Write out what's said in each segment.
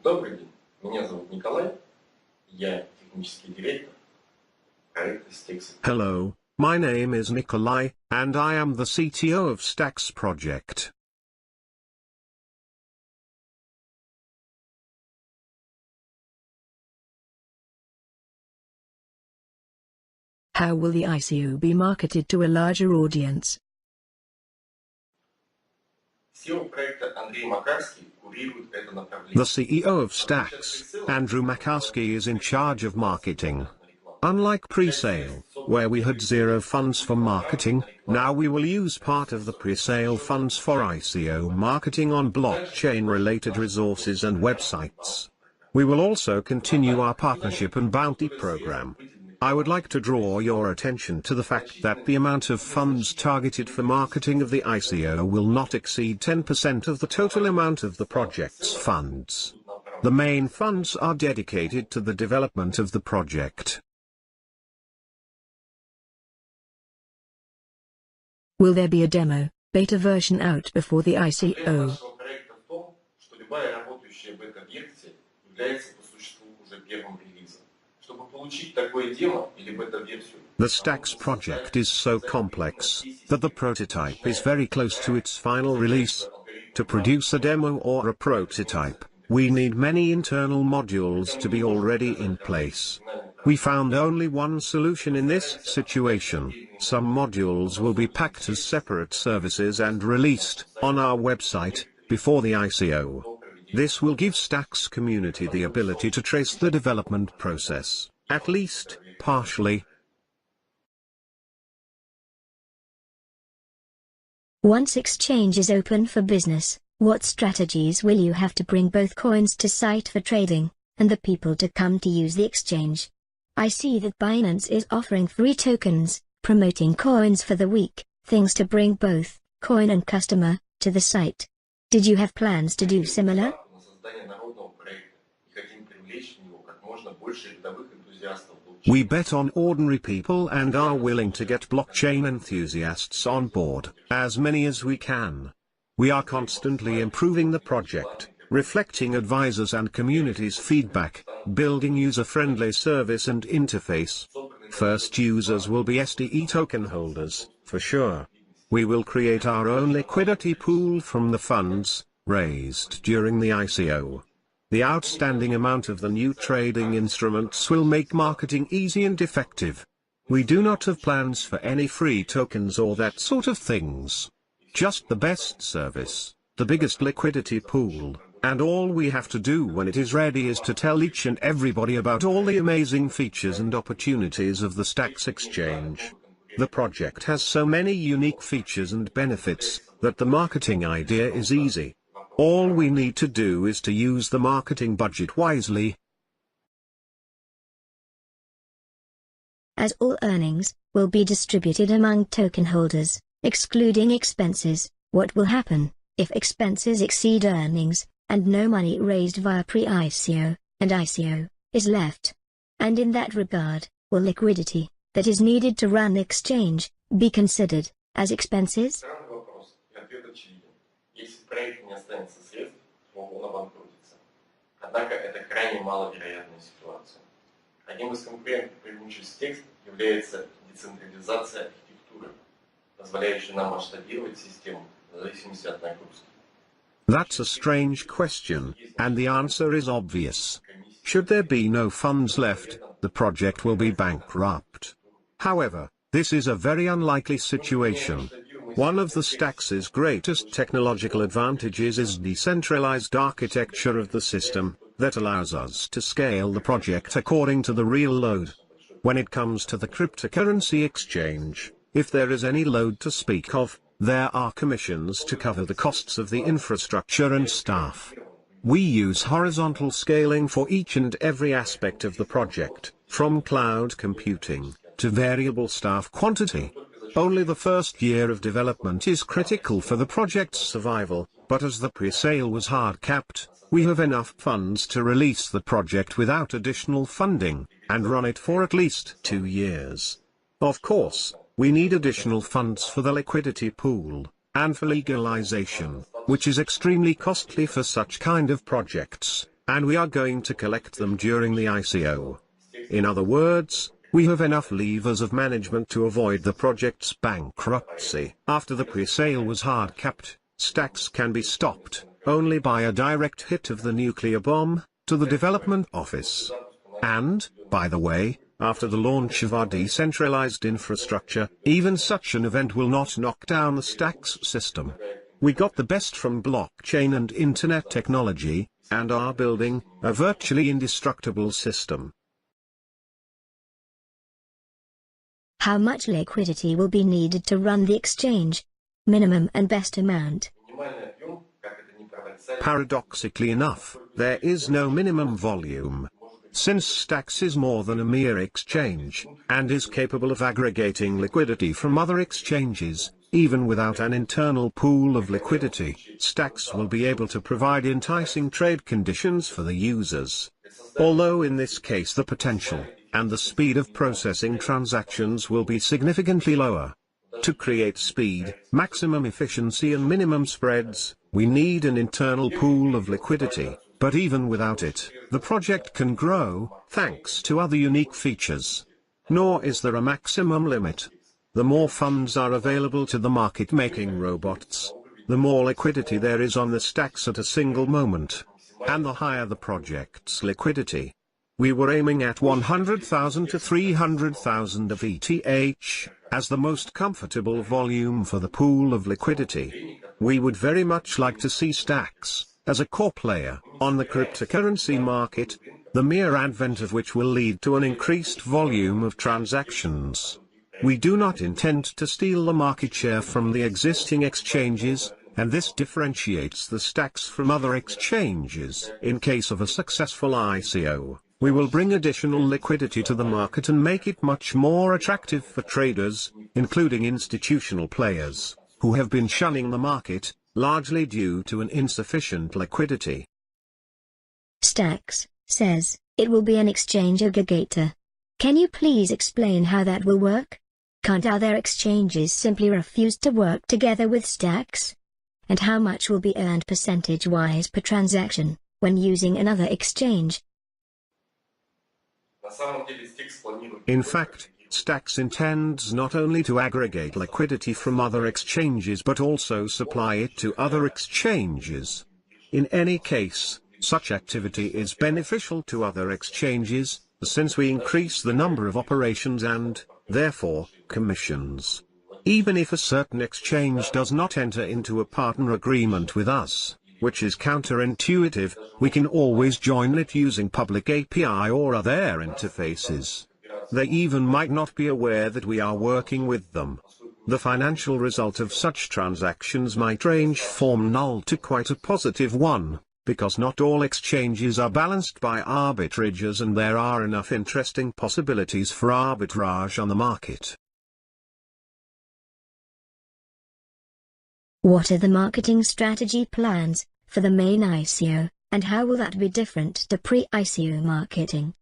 Добрый день, меня зовут Николай, я технический директор проекта STeX. Hello, my name is Nikolai, and I am the CTO of STeX project. How will the ICO be marketed to a larger audience? CEO проекта Андрей Макарский курирует это направление. The CEO of STeX, Andrew Makarski, is in charge of marketing. Unlike pre-sale, where we had zero funds for marketing, now we will use part of the pre-sale funds for ICO marketing on blockchain-related resources and websites. We will also continue our partnership and bounty program. I would like to draw your attention to the fact that the amount of funds targeted for marketing of the ICO will not exceed 10% of the total amount of the project's funds. The main funds are dedicated to the development of the project. Will there be a demo, beta version out before the ICO? The STeX project is so complex that the prototype is very close to its final release. To produce a demo or a prototype, we need many internal modules to be already in place. We found only one solution in this situation. Some modules will be packed as separate services and released on our website before the ICO. This will give STeX community the ability to trace the development process, at least partially. Once exchange is open for business, what strategies will you have to bring both coins to site for trading, and the people to come to use the exchange? I see that Binance is offering free tokens, promoting coins for the week, things to bring both coin and customer to the site. Did you have plans to do similar? We bet on ordinary people and are willing to get blockchain enthusiasts on board, as many as we can. We are constantly improving the project, reflecting advisors and community's feedback, building user-friendly service and interface. First users will be STE token holders, for sure. We will create our own liquidity pool from the funds raised during the ICO. The outstanding amount of the new trading instruments will make marketing easy and effective. We do not have plans for any free tokens or that sort of things. Just the best service, the biggest liquidity pool, and all we have to do when it is ready is to tell each and everybody about all the amazing features and opportunities of the STeX exchange. The project has so many unique features and benefits that the marketing idea is easy. All we need to do is to use the marketing budget wisely. As all earnings will be distributed among token holders, excluding expenses, what will happen if expenses exceed earnings, and no money raised via pre-ICO and ICO is left? And in that regard, will liquidity that is needed to run the exchange be considered as expenses? Однако это крайне маловероятная ситуация. Одним из конкурентных преимуществ STeX является децентрализация архитектуры, позволяющая нам масштабировать систему в зависимости от нагрузки. That's a strange question, and the answer is obvious. Should there be no funds left, the project will be bankrupt. However, this is a very unlikely situation. One of the STeX's greatest technological advantages is decentralized architecture of the system, that allows us to scale the project according to the real load. When it comes to the cryptocurrency exchange, if there is any load to speak of, there are commissions to cover the costs of the infrastructure and staff. We use horizontal scaling for each and every aspect of the project, from cloud computing to variable staff quantity. Only the first year of development is critical for the project's survival, but as the pre-sale was hard-capped, we have enough funds to release the project without additional funding, and run it for at least 2 years. Of course, we need additional funds for the liquidity pool, and for legalization, which is extremely costly for such kind of projects. and we are going to collect them during the ICO. In other words, we have enough levers of management to avoid the project's bankruptcy. After the pre-sale was hard-capped, STeX can be stopped only by a direct hit of the nuclear bomb to the development office. And, by the way, after the launch of our decentralized infrastructure, even such an event will not knock down the STeX system. We got the best from blockchain and internet technology, and are building a virtually indestructible system. How much liquidity will be needed to run the exchange? Minimum and best amount. Paradoxically enough, there is no minimum volume. Since STeX is more than a mere exchange, and is capable of aggregating liquidity from other exchanges, even without an internal pool of liquidity, STeX will be able to provide enticing trade conditions for the users. Although in this case the potential and the speed of processing transactions will be significantly lower. To create speed, maximum efficiency and minimum spreads, we need an internal pool of liquidity, but even without it, the project can grow, thanks to other unique features. Nor is there a maximum limit. The more funds are available to the market-making robots, the more liquidity there is on the STeX at a single moment, and the higher the project's liquidity. We were aiming at 100,000 to 300,000 of ETH, as the most comfortable volume for the pool of liquidity. We would very much like to see STeX as a core player on the cryptocurrency market, the mere advent of which will lead to an increased volume of transactions. We do not intend to steal the market share from the existing exchanges, and this differentiates the STeX from other exchanges. In case of a successful ICO, we will bring additional liquidity to the market and make it much more attractive for traders, including institutional players, who have been shunning the market, largely due to an insufficient liquidity. STeX says it will be an exchange aggregator. Can you please explain how that will work? Can't other exchanges simply refuse to work together with STeX? And how much will be earned percentage-wise per transaction when using another exchange? In fact, STeX intends not only to aggregate liquidity from other exchanges but also supply it to other exchanges. In any case, such activity is beneficial to other exchanges, since we increase the number of operations and, therefore, commissions. Even if a certain exchange does not enter into a partner agreement with us, which is counterintuitive, we can always join it using public API or other interfaces. They even might not be aware that we are working with them. The financial result of such transactions might range from null to quite a positive one, because not all exchanges are balanced by arbitrages and there are enough interesting possibilities for arbitrage on the market. What are the marketing strategy plans for the main ICO, and how will that be different to pre-ICO marketing?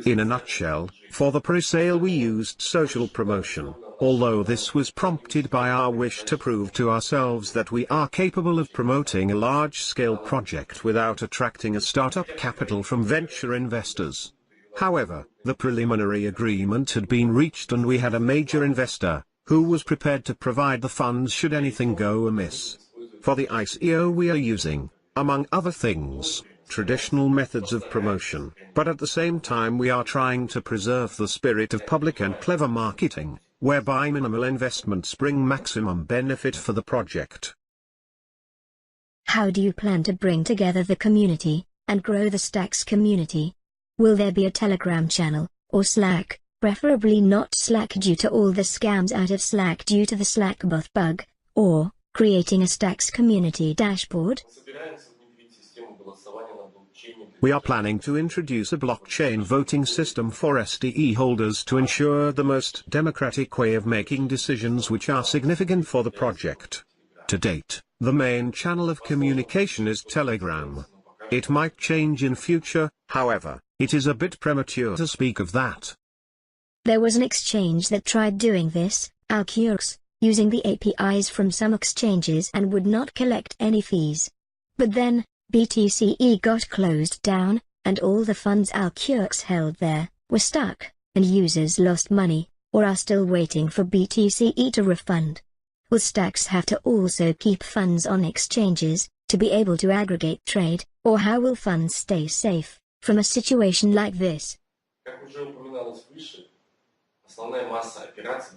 In a nutshell, for the pre-sale we used social promotion, although this was prompted by our wish to prove to ourselves that we are capable of promoting a large-scale project without attracting a startup capital from venture investors. However, the preliminary agreement had been reached and we had a major investor, who was prepared to provide the funds should anything go amiss. For the ICO we are using, among other things, traditional methods of promotion, but at the same time we are trying to preserve the spirit of public and clever marketing, whereby minimal investments bring maximum benefit for the project. How do you plan to bring together the community, and grow the STeX community? Will there be a Telegram channel, or Slack, preferably not Slack due to all the scams out of Slack due to the Slackbot bug, or creating a STeX community dashboard? We are planning to introduce a blockchain voting system for STE holders to ensure the most democratic way of making decisions which are significant for the project. To date, the main channel of communication is Telegram. It might change in future, however, it is a bit premature to speak of that. There was an exchange that tried doing this, Alcurx. using the APIs from some exchanges and would not collect any fees. But then, BTCE got closed down, and all the funds Alcurx held there were stuck, and users lost money, or are still waiting for BTCE to refund. Will STeX have to also keep funds on exchanges to be able to aggregate trade, or how will funds stay safe from a situation like this?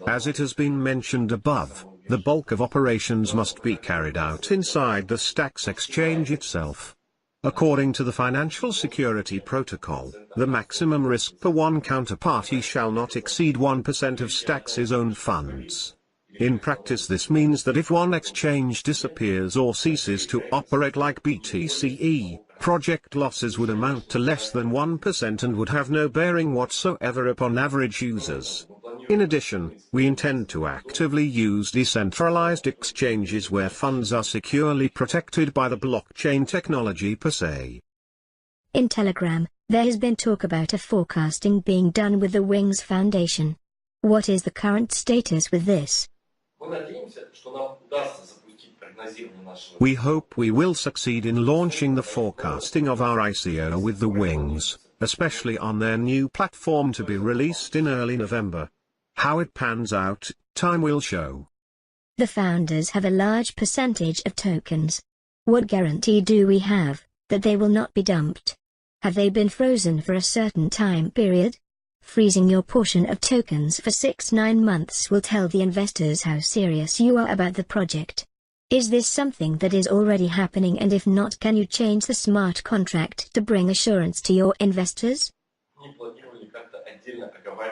As it has been mentioned above, the bulk of operations must be carried out inside the STeX exchange itself. According to the Financial Security Protocol, the maximum risk per one counterparty shall not exceed 1% of STeX's own funds. In practice, this means that if one exchange disappears or ceases to operate like BTCE, project losses would amount to less than 1% and would have no bearing whatsoever upon average users. In addition, we intend to actively use decentralized exchanges where funds are securely protected by the blockchain technology per se. In Telegram, there has been talk about a forecasting being done with the Wings Foundation. What is the current status with this? We hope we will succeed in launching the forecasting of our ICO with the Wings, especially on their new platform to be released in early November. How it pans out, time will show. The founders have a large percentage of tokens. What guarantee do we have that they will not be dumped? Have they been frozen for a certain time period? Freezing your portion of tokens for 6-9 months will tell the investors how serious you are about the project. Is this something that is already happening, and if not, can you change the smart contract to bring assurance to your investors?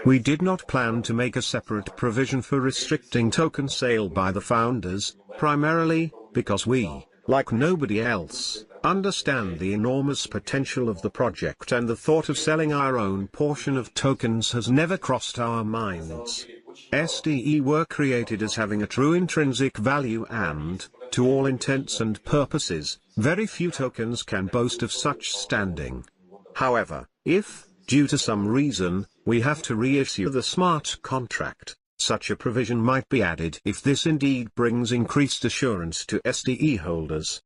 We did not plan to make a separate provision for restricting token sale by the founders, primarily because we, like nobody else, understand the enormous potential of the project, and the thought of selling our own portion of tokens has never crossed our minds. STE were created as having a true intrinsic value and, to all intents and purposes, very few tokens can boast of such standing. However, if, due to some reason, we have to reissue the smart contract, such a provision might be added if this indeed brings increased assurance to STE holders.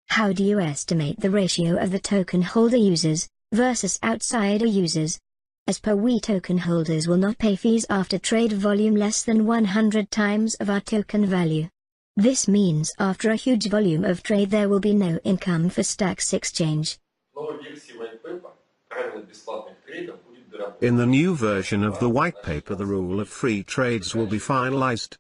How do you estimate the ratio of the token holder users versus outsider users? As per, we token holders will not pay fees after trade volume less than 100 times of our token value. This means after a huge volume of trade there will be no income for STeX exchange. In the new version of the white paper, the rule of free trades will be finalized.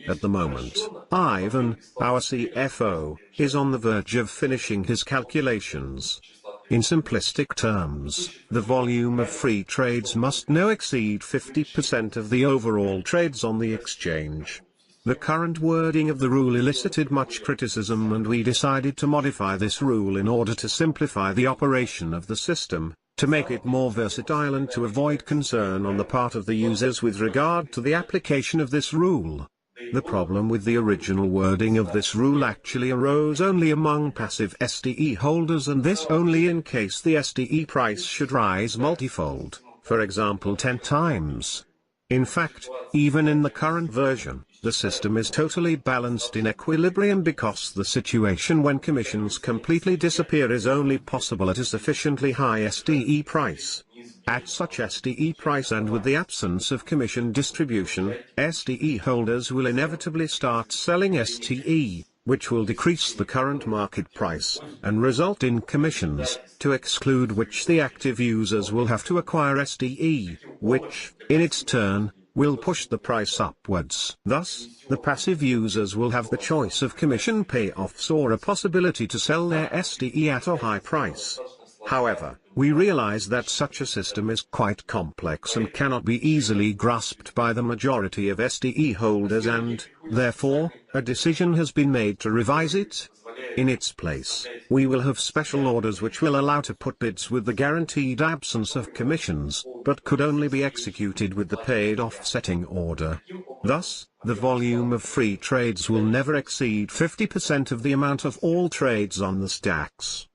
At the moment, Ivan, our CFO, is on the verge of finishing his calculations. In simplistic terms, the volume of free trades must now exceed 50% of the overall trades on the exchange. The current wording of the rule elicited much criticism, and we decided to modify this rule in order to simplify the operation of the system, to make it more versatile and to avoid concern on the part of the users with regard to the application of this rule. The problem with the original wording of this rule actually arose only among passive STE holders, and this only in case the STE price should rise multifold, for example 10 times. In fact, even in the current version, the system is totally balanced in equilibrium, because the situation when commissions completely disappear is only possible at a sufficiently high STE price. At such STE price and with the absence of commission distribution, STE holders will inevitably start selling STE, which will decrease the current market price, and result in commissions, to exclude which the active users will have to acquire STE, which, in its turn, will push the price upwards. Thus, the passive users will have the choice of commission payoffs or a possibility to sell their STE at a high price. However, we realize that such a system is quite complex and cannot be easily grasped by the majority of STE holders, and, therefore, a decision has been made to revise it. In its place, we will have special orders which will allow to put bids with the guaranteed absence of commissions, but could only be executed with the paid offsetting order. Thus, the volume of free trades will never exceed 50% of the amount of all trades on the STeX.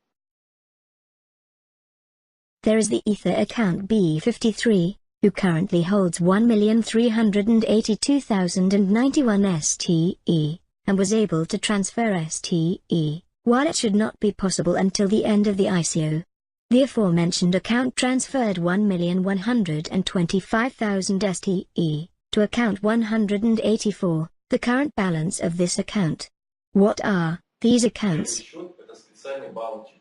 There is the Ether account B53, who currently holds 1,382,091 STE, and was able to transfer STE, while it should not be possible until the end of the ICO. The aforementioned account transferred 1,125,000 STE, to account 184, the current balance of this account. What are these accounts?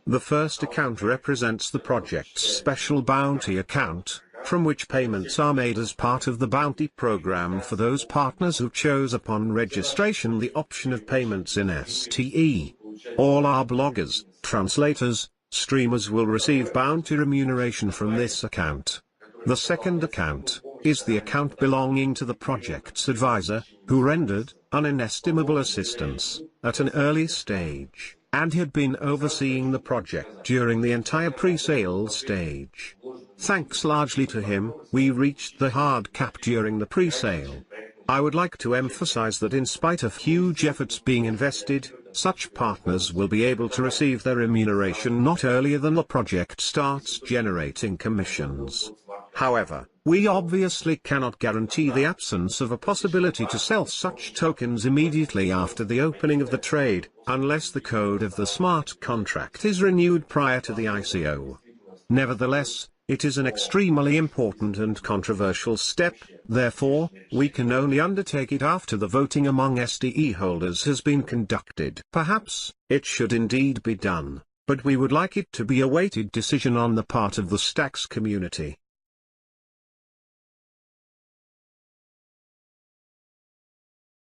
The first account represents the project's special bounty account, from which payments are made as part of the bounty program for those partners who chose upon registration the option of payments in STE. All our bloggers, translators, streamers will receive bounty remuneration from this account. The second account is the account belonging to the project's advisor, who rendered inestimable assistance at an early stage, and had been overseeing the project during the entire pre-sale stage. Thanks largely to him, we reached the hard cap during the pre-sale. I would like to emphasize that in spite of huge efforts being invested, such partners will be able to receive their remuneration not earlier than the project starts generating commissions. However, we obviously cannot guarantee the absence of a possibility to sell such tokens immediately after the opening of the trade, unless the code of the smart contract is renewed prior to the ICO. Nevertheless, it is an extremely important and controversial step, therefore, we can only undertake it after the voting among STE holders has been conducted. Perhaps, it should indeed be done, but we would like it to be a weighted decision on the part of the STeX community.